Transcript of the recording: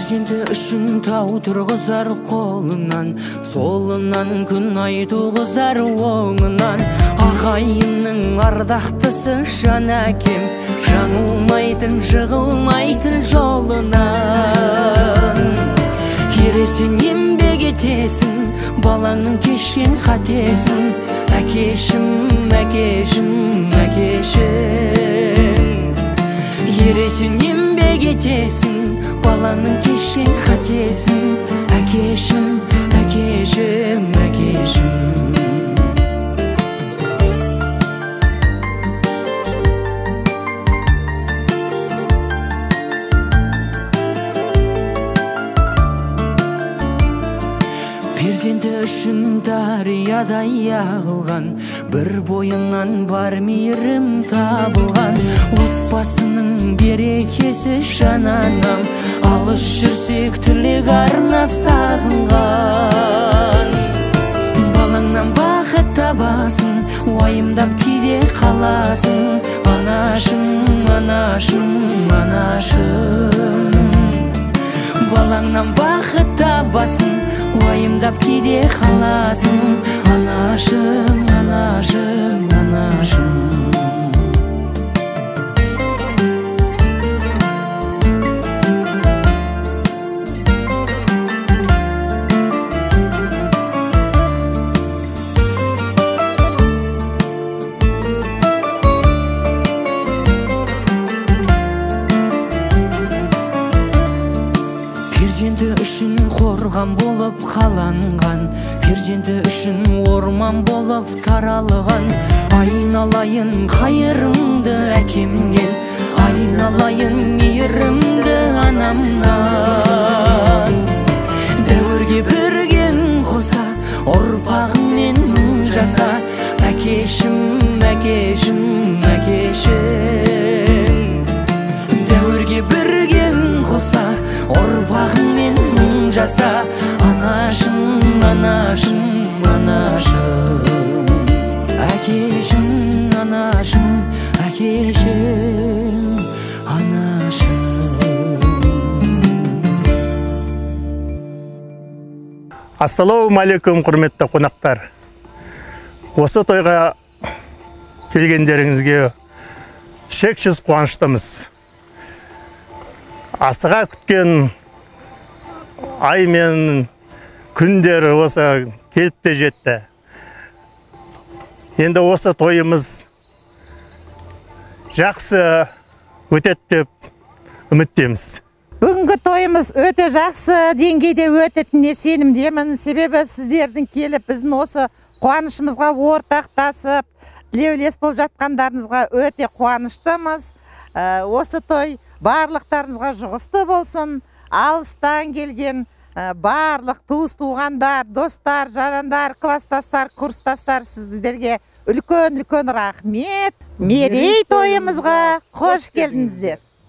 Перзенті үшін тау тұрғызар қолынан, солынан күн ай туғызар оңынан. Ағайынның ардақтысы жан әкем, жаңылмайтын жығылмайтын жолынан. Ересен еңбек етесің, балаңның кешкен қатесін. Әкешім, әкешім, әкешім. Ересен еңбек етесің, балаңның кешкен қатесін. Әкешім, әкешім, әкешім. Перзенті үшін дариядай ағылған, бір бойынан бар мейірім табылған. Отбасының берекесі жананам, алыс жүрсек тілек арнап сағынған. Балаңнан бақыт табасың, уайымдап кейде қаласың. Анашым, анашым, анашым. Балаңнан бақыт табасың, уайымдап кейде қаласың. Анашым, анашым, анашым. Перзенті үшін қорған болып қаланған, перзенті үшін орман болып таралған. Айналайын қайырымды әкемнен, айналайын мейірімді анамнан. Дәуірге бірген қоса, ұрпағыңмен мың жаса. Әкешім, әкешім, әкешім. Дәуірге бірген қоса, ұрпағыңмен мың жаса. Анашым, анашым, анашым. Әкешім, анашым, әкешім, анашым. Ассалаумағалейкум, құрметті қонақтар. Осы тойға келгендеріңізге шексіз қуаныштымыз. Асыға күткен ай мен күндер осы келіп те жетті. Енді осы тойымыз жақсы өтеді деп үміттеміз. Бүгінгі тойымыз өте жақсы деңгейде өтетініне сенімдемін. Себебі сіздердің келіп біздің осы қуанышымызға ортақтасып, тілеулес болып жатқандарыңызға өте қуаныштымыз. Осы той барлықтарыңызға жұғысты болсын. Алыстан келген барлық туыс туғандар, достар, жарандар, класстастар, курстастар, сіздерге үлкен рахмет. Мерей тойымызға қош келдіңіздер.